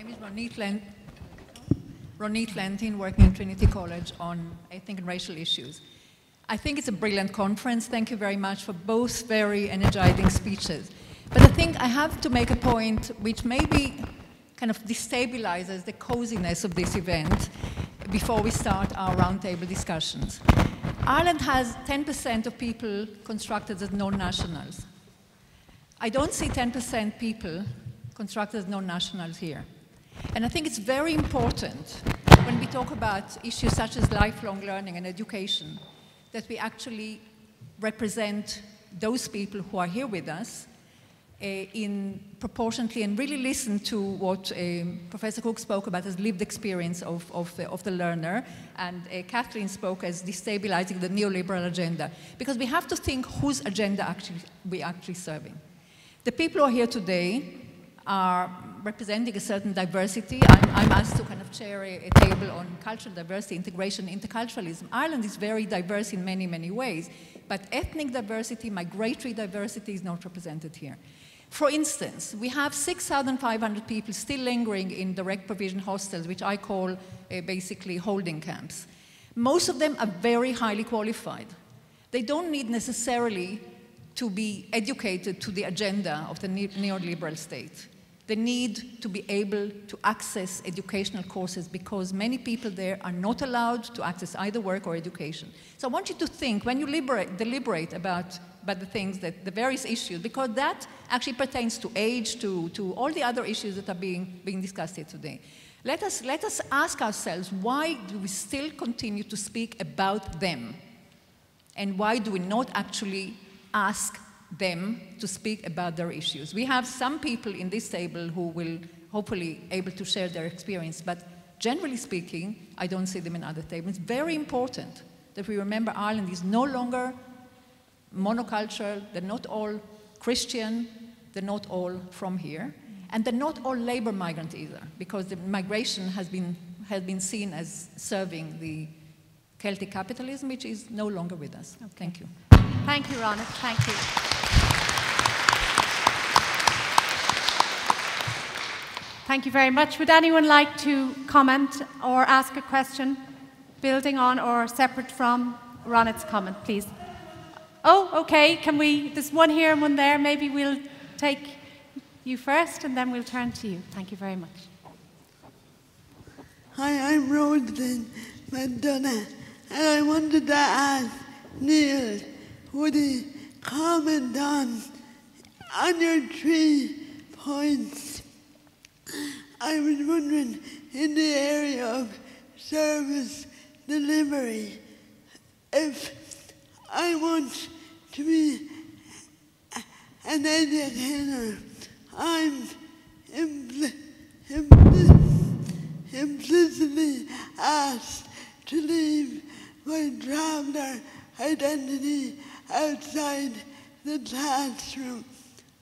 name is Ronit Lentin, working at Trinity College on ethnic and racial issues. I think it's a brilliant conference. Thank you very much for both very energizing speeches. But I think I have to make a point which maybe kind of destabilizes the coziness of this event before we start our roundtable discussions. Ireland has 10% of people constructed as non-nationals. I don't see 10% people constructed as non-nationals here. And I think it's very important when we talk about issues such as lifelong learning and education that we actually represent those people who are here with us in proportionately and really listen to what Professor Cook spoke about as lived experience of the learner, and Kathleen spoke as destabilizing the neoliberal agenda, because we have to think whose agenda we're actually serving. The people who are here today are representing a certain diversity. I'm asked to kind of chair a table on cultural diversity, integration, interculturalism. Ireland is very diverse in many, many ways, but ethnic diversity, migratory diversity is not represented here. For instance, we have 6,500 people still lingering in direct provision hostels, which I call basically holding camps. Most of them are very highly qualified. They don't need necessarily to be educated to the agenda of the neoliberal state. They need to be able to access educational courses because many people there are not allowed to access either work or education. So I want you to think, when you deliberate about the things, the various issues, because that actually pertains to age, to all the other issues that are being discussed here today. Let us ask ourselves, why do we still continue to speak about them? And why do we not actually ask them to speak about their issues? We have some people in this table who will hopefully able to share their experience, but generally speaking, I don't see them in other tables. It's very important that we remember Ireland is no longer monocultural, they're not all Christian, they're not all from here, and they're not all labor migrant either, because the migration has been seen as serving the Celtic capitalism, which is no longer with us. Okay. Thank you. Thank you, Ronit. Thank you. Thank you very much. Would anyone like to comment or ask a question, building on or separate from Ronit's comment, please? Oh, okay. Can we? There's one here and one there. Maybe we'll take you first, and then we'll turn to you. Thank you very much. Hi, I'm Roslyn McDonough, and I wanted to ask Neil, would he comment on your 3 points? I was wondering, in the area of service delivery, if I want to be an educator, I'm implicitly asked to leave my traveler identity outside the classroom.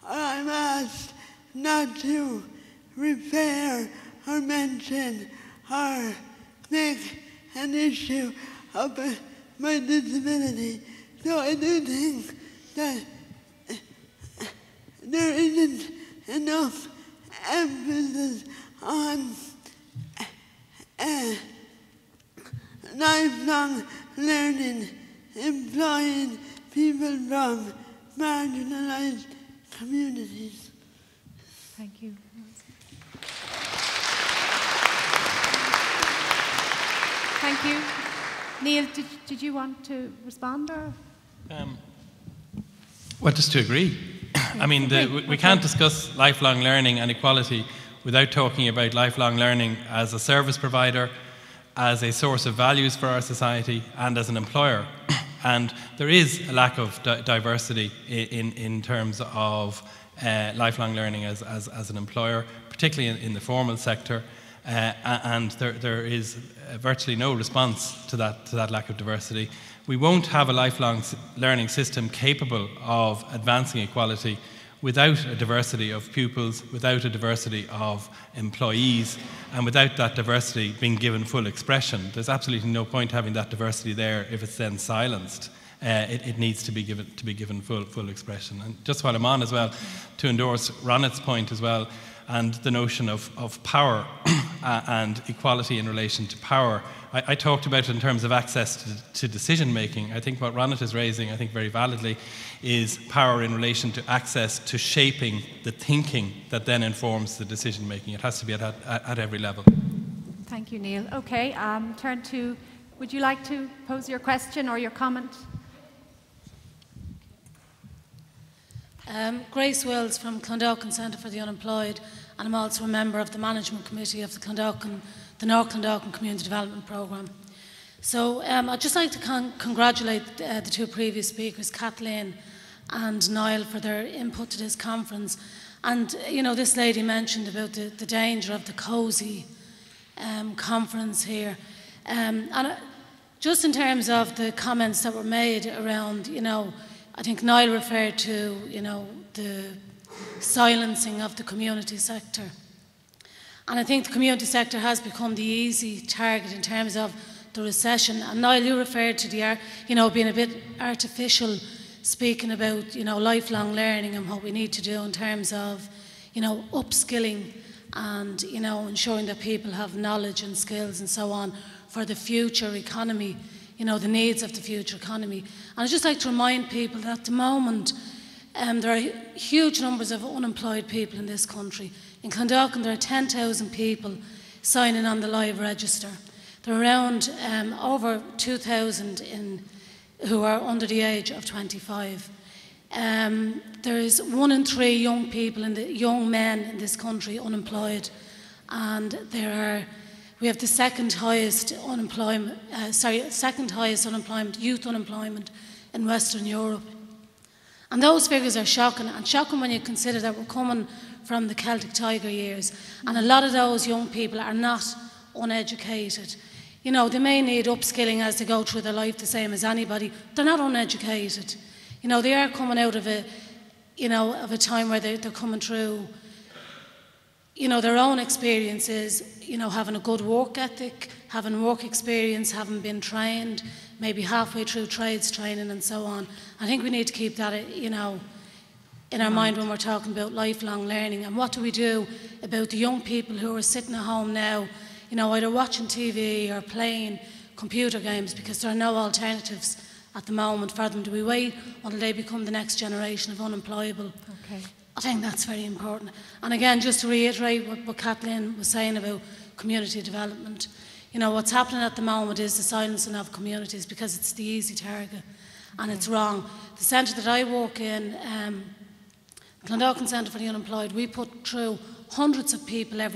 I'm asked not to refer or mention or make an issue of my disability. So I do think that there isn't enough emphasis on lifelong learning, employing people from marginalized communities. Thank you. Thank you. Neil, did you want to respond? Or? Well, just to agree. I mean, we can't discuss lifelong learning and equality without talking about lifelong learning as a service provider, as a source of values for our society, and as an employer. And there is a lack of diversity in terms of lifelong learning as an employer, particularly in the formal sector. And there is virtually no response to that lack of diversity. We won't have a lifelong learning system capable of advancing equality without a diversity of pupils, without a diversity of employees, and without that diversity being given full expression. There's absolutely no point having that diversity there if it's then silenced. It needs to be given full expression. And just while I'm on as well, to endorse Ronit's point as well, and the notion of power and equality in relation to power. I talked about it in terms of access to decision making. I think what Ronit is raising, I think very validly, is power in relation to access to shaping the thinking that then informs the decision making. It has to be at every level. Thank you, Neil. Okay, turn to, would you like to pose your question or your comment? Grace Wills from Clondalkin Centre for the Unemployed, and I'm also a member of the Management Committee of the North Clondalkin Community Development Programme. So I'd just like to congratulate the two previous speakers, Kathleen and Niall, for their input to this conference. And, you know, this lady mentioned about the danger of the cosy conference here. And just in terms of the comments that were made around, you know, I think Niall referred to, you know, the silencing of the community sector. And I think the community sector has become the easy target in terms of the recession. And Niall, you referred to the, you know, being a bit artificial, speaking about, you know, lifelong learning and what we need to do in terms of, you know, upskilling and, you know, ensuring that people have knowledge and skills and so on for the future economy, you know, the needs of the future economy. And I'd just like to remind people that at the moment, there are huge numbers of unemployed people in this country. In Clondalkin, there are 10,000 people signing on the live register. There are around over 2,000 who are under the age of 25. There is 1 in 3 young people, young men in this country unemployed, and we have the second highest youth unemployment in Western Europe. And those figures are shocking, and shocking when you consider that we're coming from the Celtic Tiger years, and a lot of those young people are not uneducated. You know, they may need upskilling as they go through their life the same as anybody. They're not uneducated. You know, they are coming out of a time where they're coming through, you know, their own experiences, you know, having a good work ethic, having work experience, having been trained, maybe halfway through trades training and so on. I think we need to keep that, you know, in our mind when we're talking about lifelong learning. And what do we do about the young people who are sitting at home now, you know, either watching TV or playing computer games, because there are no alternatives at the moment for them? Do we wait until they become the next generation of unemployable? Okay. I think that's very important. And again, just to reiterate what Kathleen was saying about community development, you know, what's happening at the moment is the silencing of communities because it's the easy target, and it's wrong. The centre that I work in, Clondalkin Centre for the Unemployed, we put through hundreds of people every